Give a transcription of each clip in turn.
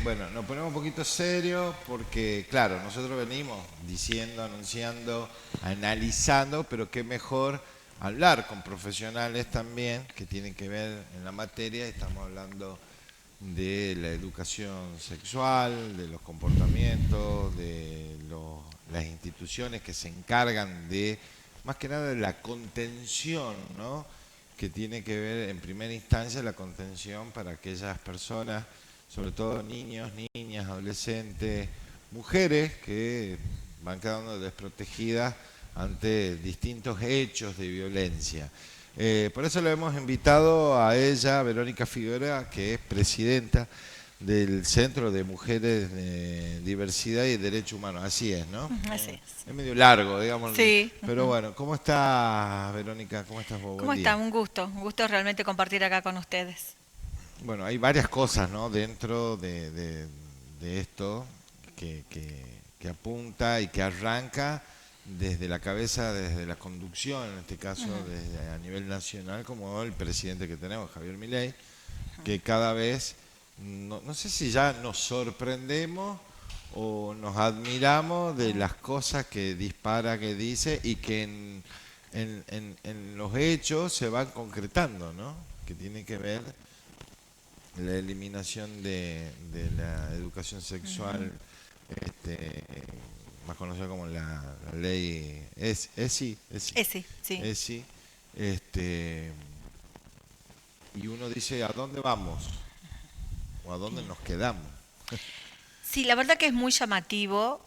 Bueno, nos ponemos un poquito serios porque, claro, nosotros venimos diciendo, anunciando, analizando, pero qué mejor hablar con profesionales también que tienen que ver en la materia. Estamos hablando de la educación sexual, de los comportamientos, de las instituciones que se encargan de, más que nada, de la contención, ¿no? Que tiene que ver en primera instancia la contención para aquellas personas, sobre todo niños, niñas, adolescentes, mujeres que van quedando desprotegidas ante distintos hechos de violencia. Por eso le hemos invitado a ella, Verónica Figueroa, que es presidenta del Centro de Mujeres de Diversidad y Derechos Humanos. Así es, ¿no? Así es. Es medio largo, digamos. Sí. Pero bueno, ¿cómo estás, Verónica? ¿Cómo estás vos? ¿Cómo Buen está? día. Un gusto realmente compartir acá con ustedes. Bueno, hay varias cosas, ¿no? Dentro de esto que apunta y que arranca desde la cabeza, desde la conducción, en este caso desde a nivel nacional, como el presidente que tenemos, Javier Milei, que cada vez, no sé si ya nos sorprendemos o nos admiramos de las cosas que dispara, que dice y que en los hechos se van concretando, ¿no? Que tiene que ver la eliminación de la educación sexual, este, más conocida como la ley Ese, sí. ESI, este, y uno dice, ¿a dónde vamos? ¿O a dónde nos quedamos? Sí, la verdad que es muy llamativo.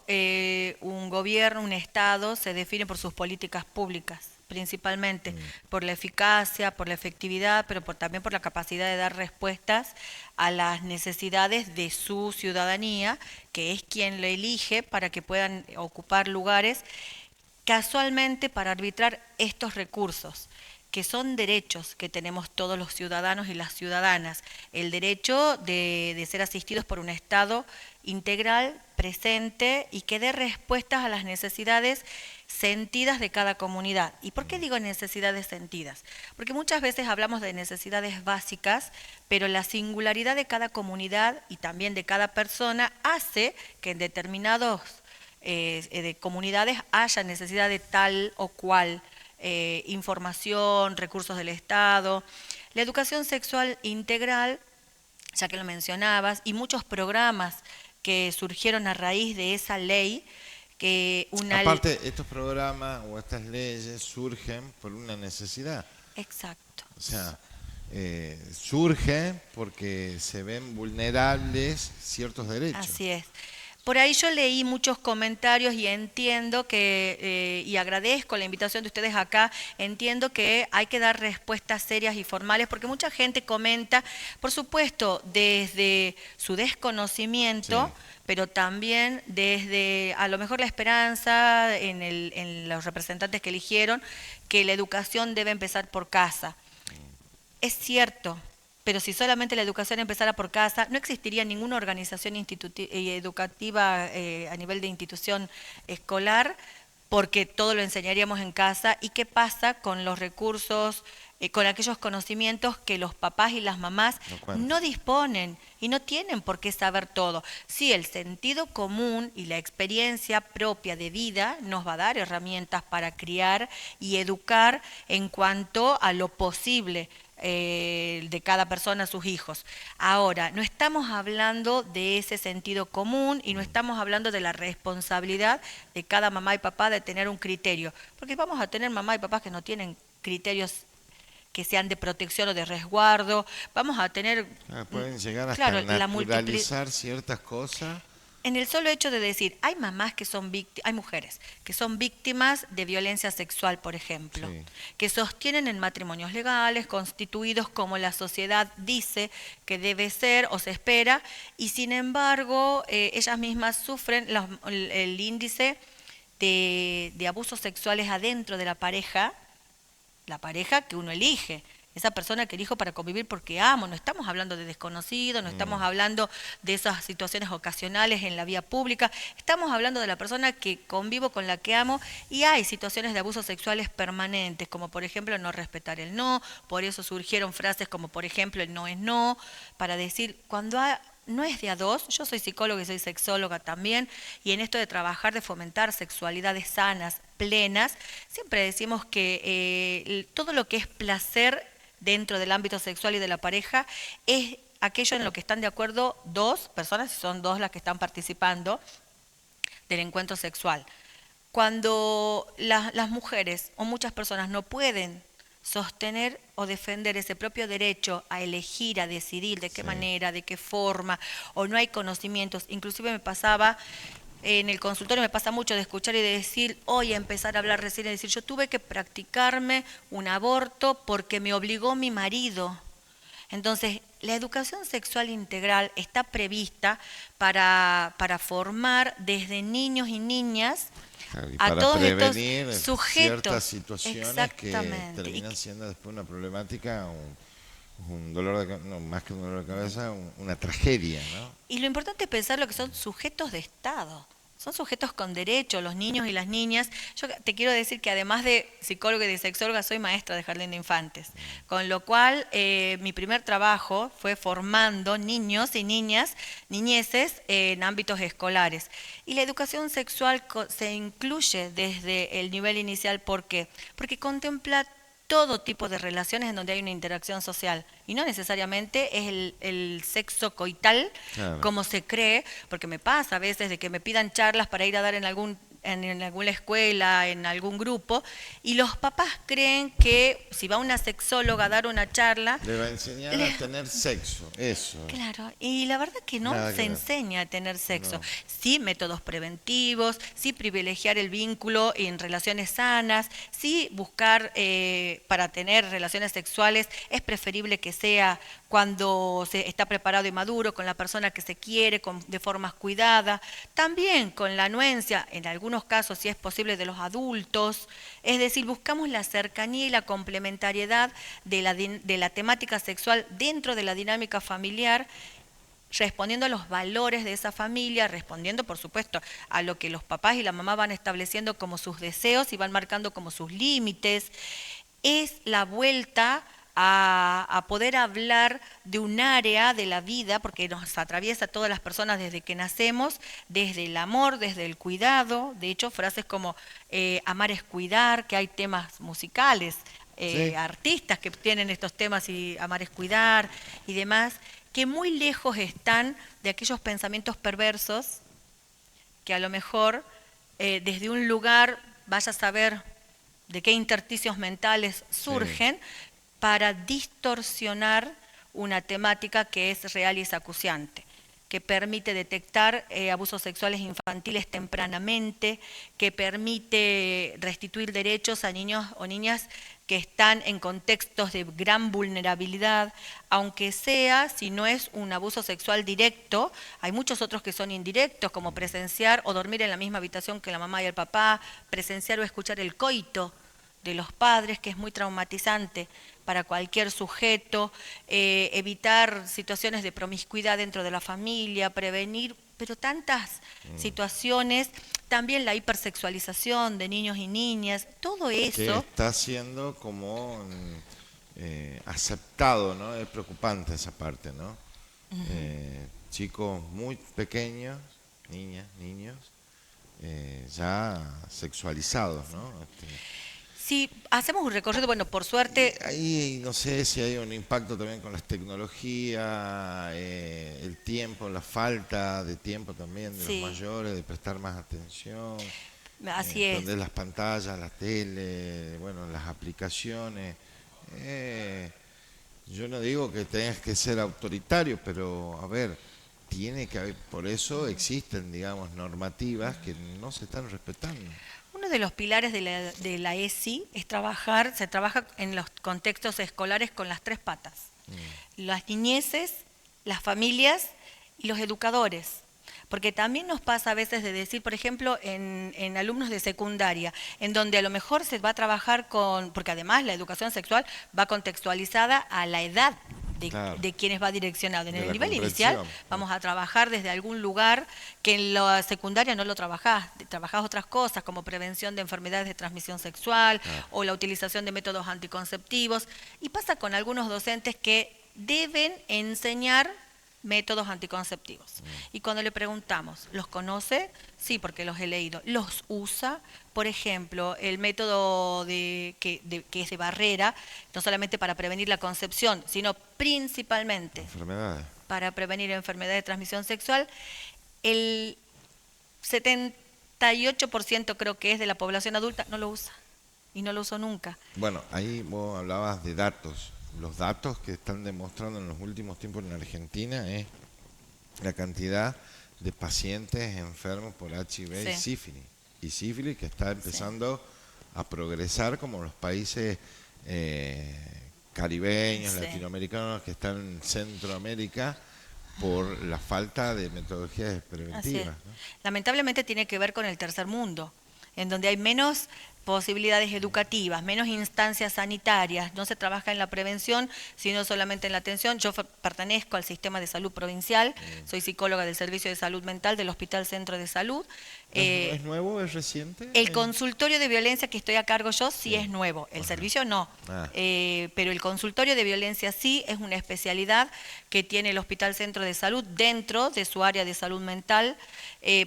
Un gobierno, un Estado se define por sus políticas públicas, principalmente Mm, por la eficacia, por la efectividad, pero también por la capacidad de dar respuestas a las necesidades de su ciudadanía, que es quien lo elige para que puedan ocupar lugares casualmente para arbitrar estos recursos, que son derechos que tenemos todos los ciudadanos y las ciudadanas. El derecho de ser asistidos por un Estado integral, presente y que dé respuestas a las necesidades sentidas de cada comunidad. ¿Y por qué mm, digo necesidades sentidas? Porque muchas veces hablamos de necesidades básicas, pero la singularidad de cada comunidad y también de cada persona hace que en determinados de comunidades haya necesidad de tal o cual información, recursos del Estado. La educación sexual integral, ya que lo mencionabas, y muchos programas que surgieron a raíz de esa ley, que una... Aparte, estos programas o estas leyes surgen por una necesidad. Exacto. O sea, surgen porque se ven vulnerables ciertos derechos. Así es. Por ahí yo leí muchos comentarios y entiendo que, y agradezco la invitación de ustedes acá, entiendo que hay que dar respuestas serias y formales, porque mucha gente comenta, por supuesto, desde su desconocimiento, Sí. pero también desde a lo mejor la esperanza en los representantes que eligieron, que la educación debe empezar por casa. Es cierto, pero si solamente la educación empezara por casa, no existiría ninguna organización educativa a nivel de institución escolar, porque todo lo enseñaríamos en casa. ¿Y qué pasa con los recursos, con aquellos conocimientos que los papás y las mamás No cuenta. no disponen y no tienen por qué saber todo? Sí, el sentido común y la experiencia propia de vida nos va a dar herramientas para criar y educar en cuanto a lo posible de cada persona a sus hijos. Ahora, no estamos hablando de ese sentido común y no estamos hablando de la responsabilidad de cada mamá y papá de tener un criterio, porque vamos a tener mamá y papás que no tienen criterios que sean de protección o de resguardo, vamos a tener, Pueden llegar hasta claro, la multiplicidad. naturalizar ciertas cosas. En el solo hecho de decir, hay mamás que son víctimas, hay mujeres que son víctimas de violencia sexual, por ejemplo, Sí. que sostienen en matrimonios legales, constituidos como la sociedad dice que debe ser o se espera, y sin embargo ellas mismas sufren el índice de abusos sexuales adentro de la pareja que uno elige, esa persona que elijo para convivir porque amo. No estamos hablando de desconocidos, no estamos Mm. hablando de esas situaciones ocasionales en la vía pública, estamos hablando de la persona que convivo, con la que amo, y hay situaciones de abusos sexuales permanentes, como por ejemplo no respetar el no. Por eso surgieron frases como por ejemplo el no es no, para decir, cuando no es de a dos. Yo soy psicóloga y soy sexóloga también, y en esto de trabajar, de fomentar sexualidades sanas, plenas, siempre decimos que todo lo que es placer dentro del ámbito sexual y de la pareja es aquello en lo que están de acuerdo dos personas, si son dos las que están participando del encuentro sexual. Cuando las mujeres o muchas personas no pueden sostener o defender ese propio derecho a elegir, a decidir de qué Sí. manera, de qué forma, o no hay conocimientos. Inclusive me pasaba en el consultorio, me pasa mucho de escuchar y de decir, hoy empezar a hablar recién y decir, yo tuve que practicarme un aborto porque me obligó mi marido. Entonces, la educación sexual integral está prevista para formar desde niños y niñas Claro, y a para todos estos prevenir ciertas sujetos. situaciones que Exactamente. terminan siendo después una problemática, un dolor de cabeza, no, más que un dolor de cabeza, una tragedia, ¿no? Y lo importante es pensar lo que son sujetos de Estado. Son sujetos con derechos, los niños y las niñas. Yo te quiero decir que además de psicóloga y de sexóloga, soy maestra de jardín de infantes. Con lo cual, mi primer trabajo fue formando niños y niñas, niñeces, en ámbitos escolares. Y la educación sexual se incluye desde el nivel inicial. ¿Por qué? Porque contempla todo tipo de relaciones en donde hay una interacción social y no necesariamente es el sexo coital Claro. como se cree, porque me pasa a veces de que me pidan charlas para ir a dar en alguna escuela, en algún grupo, y los papás creen que si va una sexóloga a dar una charla, Le va a enseñar le- a tener sexo, eso. claro, y la verdad que no Nada se que ver. enseña a tener sexo. No. Sí, métodos preventivos, sí privilegiar el vínculo en relaciones sanas, sí buscar para tener relaciones sexuales, es preferible que sea cuando se está preparado y maduro, con la persona que se quiere, de forma cuidada, también con la anuencia, en algunos casos si es posible, de los adultos, es decir, buscamos la cercanía y la complementariedad de la temática sexual dentro de la dinámica familiar, respondiendo a los valores de esa familia, respondiendo, por supuesto, a lo que los papás y la mamá van estableciendo como sus deseos y van marcando como sus límites. Es la vuelta a poder hablar de un área de la vida, porque nos atraviesa a todas las personas desde que nacemos, desde el amor, desde el cuidado. De hecho, frases como amar es cuidar, que hay temas musicales, Sí. artistas que tienen estos temas, y amar es cuidar y demás, que muy lejos están de aquellos pensamientos perversos que a lo mejor desde un lugar vaya a saber de qué intersticios mentales surgen para distorsionar una temática que es real y es acuciante, que permite detectar abusos sexuales infantiles tempranamente, que permite restituir derechos a niños o niñas que están en contextos de gran vulnerabilidad, aunque sea, si no es un abuso sexual directo, hay muchos otros que son indirectos, como presenciar o dormir en la misma habitación que la mamá y el papá, presenciar o escuchar el coito de los padres, que es muy traumatizante para cualquier sujeto, evitar situaciones de promiscuidad dentro de la familia, prevenir, pero tantas situaciones, también la hipersexualización de niños y niñas, todo Que eso. está siendo como aceptado, ¿no? Es preocupante esa parte, ¿no? Chicos muy pequeños, niñas, niños, ya sexualizados, ¿no? Si hacemos un recorrido, bueno, por suerte, Ahí no sé si hay un impacto también con las tecnologías, el tiempo, la falta de tiempo también de sí, los mayores, de prestar más atención, así es. entender las pantallas, la tele, bueno, las aplicaciones. Yo no digo que tengas que ser autoritario, pero a ver, tiene que haber, por eso existen, digamos, normativas que no se están respetando. Uno de los pilares de la ESI es trabajar, se trabaja en los contextos escolares con las tres patas. Las niñeces, las familias y los educadores. Porque también nos pasa a veces de decir, por ejemplo, en alumnos de secundaria, en donde a lo mejor se va a trabajar con, porque además la educación sexual va contextualizada a la edad Claro. de quienes va direccionado. En De el la nivel inicial comprensión. vamos a trabajar desde algún lugar que en la secundaria no lo trabajás otras cosas como prevención de enfermedades de transmisión sexual o la utilización de métodos anticonceptivos. Y pasa con algunos docentes que deben enseñar métodos anticonceptivos. Y cuando le preguntamos, ¿los conoce? Sí, porque los he leído. ¿Los usa? Por ejemplo, el método que es de barrera, no solamente para prevenir la concepción, sino principalmente Enfermedades. para prevenir enfermedades de transmisión sexual, el 78% creo que es de la población adulta no lo usa y no lo usó nunca. Bueno, ahí vos hablabas de datos. Los datos que están demostrando en los últimos tiempos en Argentina es la cantidad de pacientes enfermos por HIV y Sí, sífilis. Y sífilis que está sí. empezando a progresar como los países caribeños, Sí. latinoamericanos que están en Centroamérica por la falta de metodologías Así es. preventivas, ¿no? Lamentablemente tiene que ver con el tercer mundo, en donde hay menos posibilidades educativas, menos instancias sanitarias, no se trabaja en la prevención, sino solamente en la atención. Yo pertenezco al sistema de salud provincial, soy psicóloga del Servicio de Salud Mental del Hospital Centro de Salud. ¿Es nuevo? ¿Es reciente? El consultorio de violencia que estoy a cargo yo sí Sí. es nuevo, el Ajá. servicio no. Ah. Pero el consultorio de violencia sí es una especialidad que tiene el Hospital Centro de Salud dentro de su área de salud mental,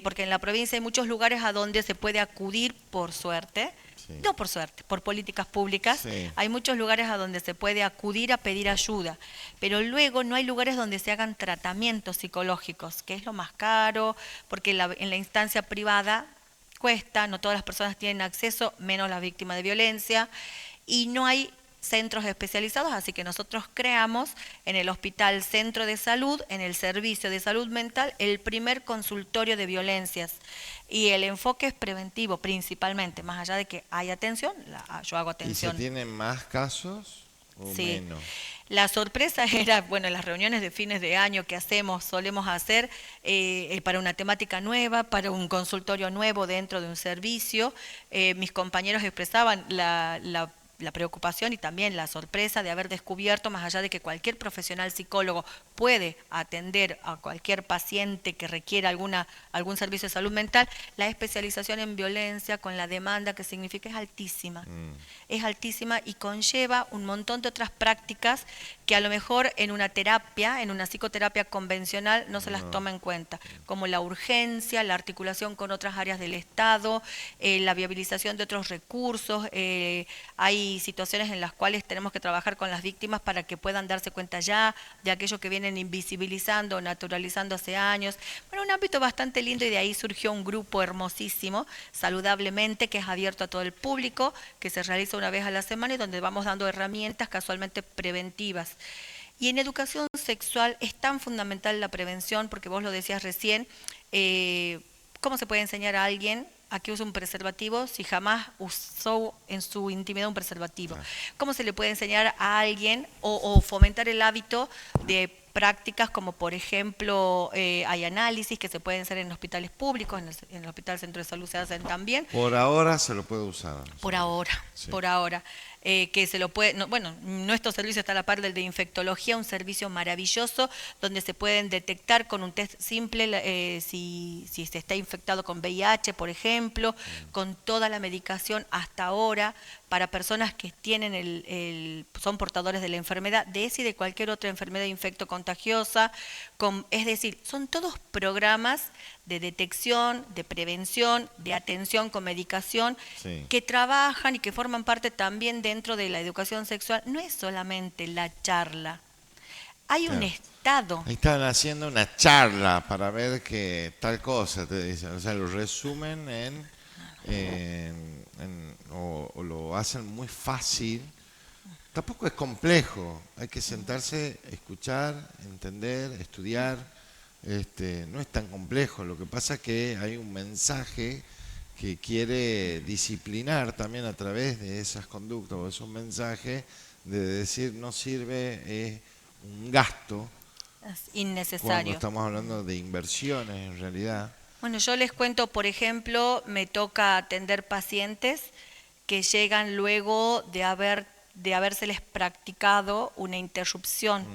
porque en la provincia hay muchos lugares a donde se puede acudir por suerte. Sí. No por suerte, por políticas públicas. Sí. Hay muchos lugares a donde se puede acudir a pedir ayuda, pero luego no hay lugares donde se hagan tratamientos psicológicos, que es lo más caro, porque en la instancia privada cuesta, no todas las personas tienen acceso, menos las víctimas de violencia, y no hay centros especializados, así que nosotros creamos en el Hospital Centro de Salud, en el Servicio de Salud Mental, el primer consultorio de violencias. Y el enfoque es preventivo principalmente, más allá de que hay atención, yo hago ¿Y se atención. tienen más casos o Sí. menos? La sorpresa era, bueno, en las reuniones de fines de año que solemos hacer para una temática nueva, para un consultorio nuevo dentro de un servicio, mis compañeros expresaban la preocupación y también la sorpresa de haber descubierto, más allá de que cualquier profesional psicólogo puede atender a cualquier paciente que requiera algún servicio de salud mental, la especialización en violencia con la demanda que significa es altísima. Es altísima y conlleva un montón de otras prácticas que a lo mejor en una terapia, en una psicoterapia convencional, no se las toma en cuenta, como la urgencia, la articulación con otras áreas del Estado, la viabilización de otros recursos. Hay situaciones en las cuales tenemos que trabajar con las víctimas para que puedan darse cuenta ya de aquello que vienen invisibilizando, naturalizando hace años. Bueno, un ámbito bastante lindo, y de ahí surgió un grupo hermosísimo, Saludablemente, que es abierto a todo el público, que se realiza una vez a la semana y donde vamos dando herramientas casualmente preventivas. Y en educación sexual es tan fundamental la prevención, porque vos lo decías recién, ¿cómo se puede enseñar a alguien a que use un preservativo si jamás usó en su intimidad un preservativo? ¿Cómo se le puede enseñar a alguien o fomentar el hábito de prácticas como, por ejemplo, hay análisis que se pueden hacer en hospitales públicos, en el Hospital Centro de Salud se hacen también? Por ahora se lo puede usar. Por ahora, Sí. por ahora. Que se lo puede, bueno, nuestro servicio está a la par del de infectología, un servicio maravilloso donde se pueden detectar con un test simple si se está infectado con VIH, por ejemplo, con toda la medicación hasta ahora para personas que tienen son portadores de la enfermedad, de esa y de cualquier otra enfermedad infectocontagiosa. Es decir, son todos programas de detección, de prevención, de atención con medicación, Sí. que trabajan y que forman parte también dentro de la educación sexual. No es solamente la charla, hay un Claro. estado. Ahí están haciendo una charla para ver que tal cosa, te dicen. O sea, lo resumen o lo hacen muy fácil. Tampoco es complejo. Hay que sentarse, escuchar, entender, estudiar. No es tan complejo. Lo que pasa es que hay un mensaje que quiere disciplinar también a través de esas conductas o esos mensajes de decir no sirve, es un gasto Es cuando innecesario. estamos hablando de inversiones en realidad. Bueno, yo les cuento, por ejemplo, me toca atender pacientes que llegan luego de habérseles practicado una interrupción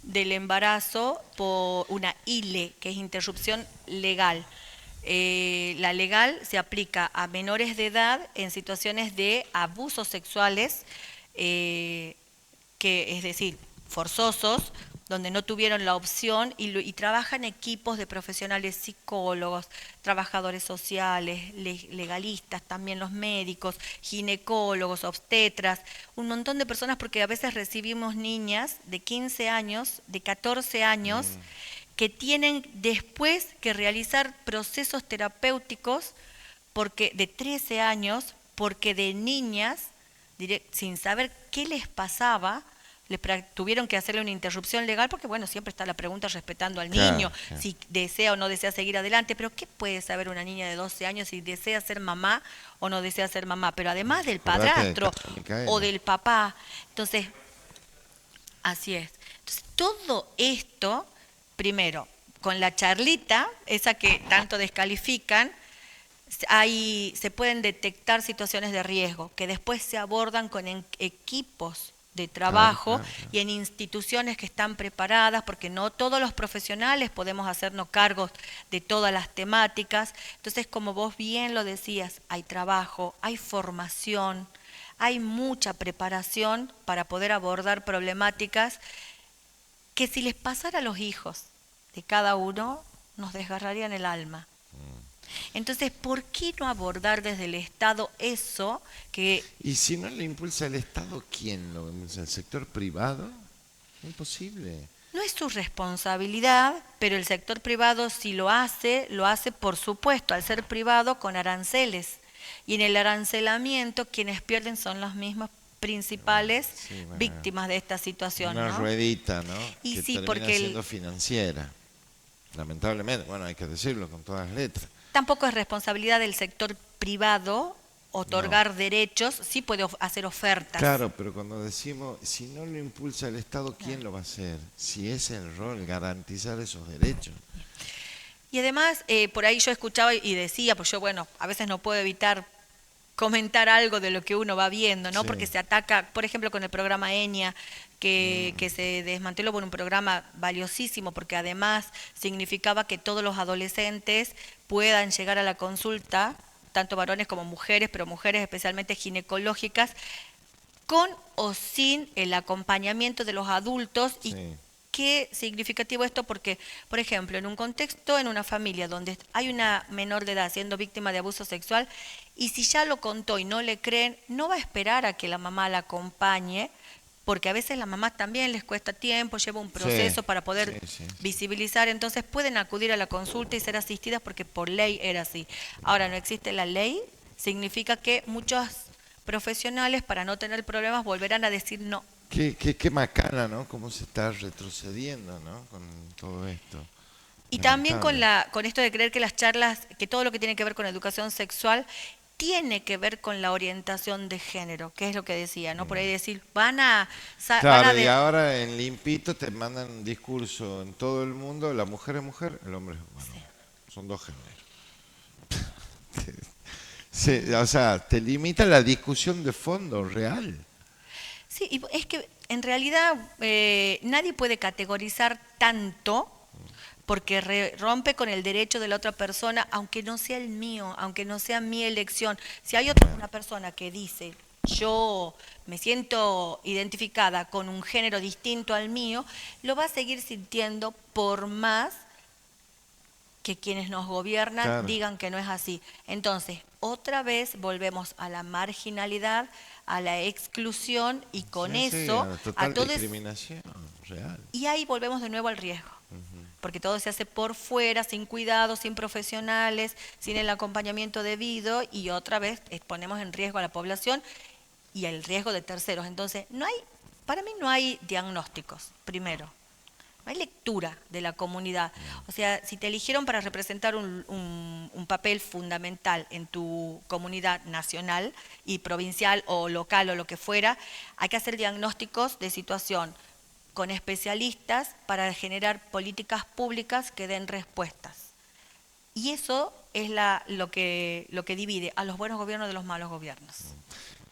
del embarazo por una ILE, que es interrupción legal. La legal se aplica a menores de edad en situaciones de abusos sexuales, que es decir, forzosos, donde no tuvieron la opción y trabajan equipos de profesionales psicólogos, trabajadores sociales, legalistas, también los médicos, ginecólogos, obstetras, un montón de personas porque a veces recibimos niñas de 15 años, de 14 años, que tienen después que realizar procesos terapéuticos porque de 13 años, porque de niñas, sin saber qué les pasaba, tuvieron que hacerle una interrupción legal porque, bueno, siempre está la pregunta respetando al niño, Claro, claro. si desea o no desea seguir adelante, pero ¿qué puede saber una niña de 12 años si desea ser mamá o no desea ser mamá? Pero además del Acordate de padrastro Carlos o Micaela. del papá, entonces, así es. Entonces, todo esto, primero, con la charlita, esa que tanto descalifican, se pueden detectar situaciones de riesgo que después se abordan con equipos de Claro, trabajo claro, claro. y en instituciones que están preparadas, porque no todos los profesionales podemos hacernos cargos de todas las temáticas. Entonces, como vos bien lo decías, hay trabajo, hay formación, hay mucha preparación para poder abordar problemáticas que si les pasara a los hijos de cada uno, nos desgarrarían el alma. Entonces, ¿por qué no abordar desde el Estado eso que Y si no lo impulsa el Estado, ¿quién lo impulsa? ¿El sector privado? Imposible. no es su responsabilidad, pero el sector privado si lo hace por supuesto, al ser privado con aranceles. Y en el arancelamiento quienes pierden son las mismas principales Sí, bueno, víctimas de esta situación, una ¿no? ruedita, ¿no? Y Que sí, termina porque siendo financiera. Lamentablemente, bueno, hay que decirlo con todas las letras. tampoco es responsabilidad del sector privado No. otorgar derechos, sí puede hacer ofertas. Claro, pero cuando decimos, si no lo impulsa el Estado, ¿quién lo va a hacer? Si es el rol, garantizar esos derechos. Y además, por ahí yo escuchaba y decía, pues yo, bueno, a veces no puedo evitar comentar algo de lo que uno va viendo, ¿no? Sí. Porque se ataca, por ejemplo, con el programa ENIA, que se desmanteló por un programa valiosísimo, porque además significaba que todos los adolescentes puedan llegar a la consulta, tanto varones como mujeres, pero mujeres especialmente ginecológicas, con o sin el acompañamiento de los adultos. Y Sí. qué significativo esto porque, por ejemplo, en un contexto, en una familia donde hay una menor de edad siendo víctima de abuso sexual, y si ya lo contó y no le creen, no va a esperar a que la mamá la acompañe, porque a veces la mamá también les cuesta tiempo, lleva un Sí, proceso para sí, poder sí, sí. visibilizar, entonces pueden acudir a la consulta y ser asistidas porque por ley era así. Ahora no existe la ley, significa que muchos profesionales para no tener problemas volverán a decir no. Qué macana, ¿no? Cómo se está retrocediendo, ¿no? Con todo esto. Y también con Lamentable. con esto de creer que las charlas, que todo lo que tiene que ver con educación sexual tiene que ver con la orientación de género, que es lo que decía, ¿no? Por ahí decir, Claro, y ahora en Limpito te mandan un discurso en todo el mundo, la mujer es mujer, el hombre es bueno, son dos géneros. Sí, o sea, te limita la discusión de fondo real. Sí, y es que en realidad nadie puede categorizar tanto porque rompe con el derecho de la otra persona, aunque no sea el mío, aunque no sea mi elección. Si hay una persona que dice, yo me siento identificada con un género distinto al mío, lo va a seguir sintiendo por más que quienes nos gobiernan Claro. digan que no es así. Entonces, otra vez volvemos a la marginalidad, a la exclusión y con Sí, sí, eso a la a total todos, discriminación real. y ahí volvemos de nuevo al riesgo. Porque todo se hace por fuera, sin cuidado, sin profesionales, sin el acompañamiento debido y otra vez exponemos en riesgo a la población y el riesgo de terceros. Entonces, para mí no hay diagnósticos, primero. No hay lectura de la comunidad. O sea, si te eligieron para representar un papel fundamental en tu comunidad nacional y provincial o local o lo que fuera, hay que hacer diagnósticos de situación con especialistas para generar políticas públicas que den respuestas. Y eso es lo que divide a los buenos gobiernos de los malos gobiernos.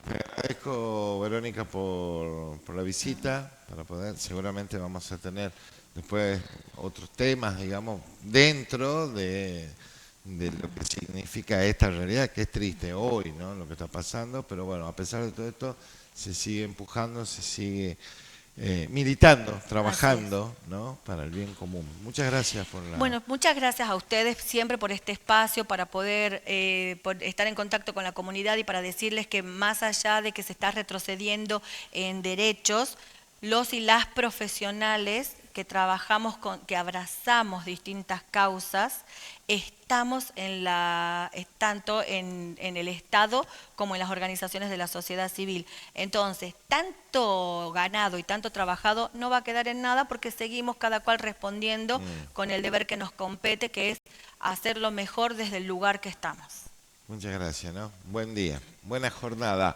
Te agradezco, Verónica, por la visita, para poder, seguramente vamos a tener después otros temas, digamos, dentro de lo que significa esta realidad, que es triste hoy, ¿no? Lo que está pasando, pero bueno, a pesar de todo esto, se sigue empujando, se sigue militando, trabajando, ¿no? Para el bien común. Muchas gracias por la... Bueno, muchas gracias a ustedes siempre por este espacio, para poder por estar en contacto con la comunidad y para decirles que más allá de que se está retrocediendo en derechos, los y las profesionales que trabajamos que abrazamos distintas causas, estamos tanto en el Estado como en las organizaciones de la sociedad civil. Entonces, tanto ganado y tanto trabajado no va a quedar en nada porque seguimos cada cual respondiendo con el deber que nos compete, que es hacerlo mejor desde el lugar que estamos. Muchas gracias, ¿no? Buen día, buena jornada.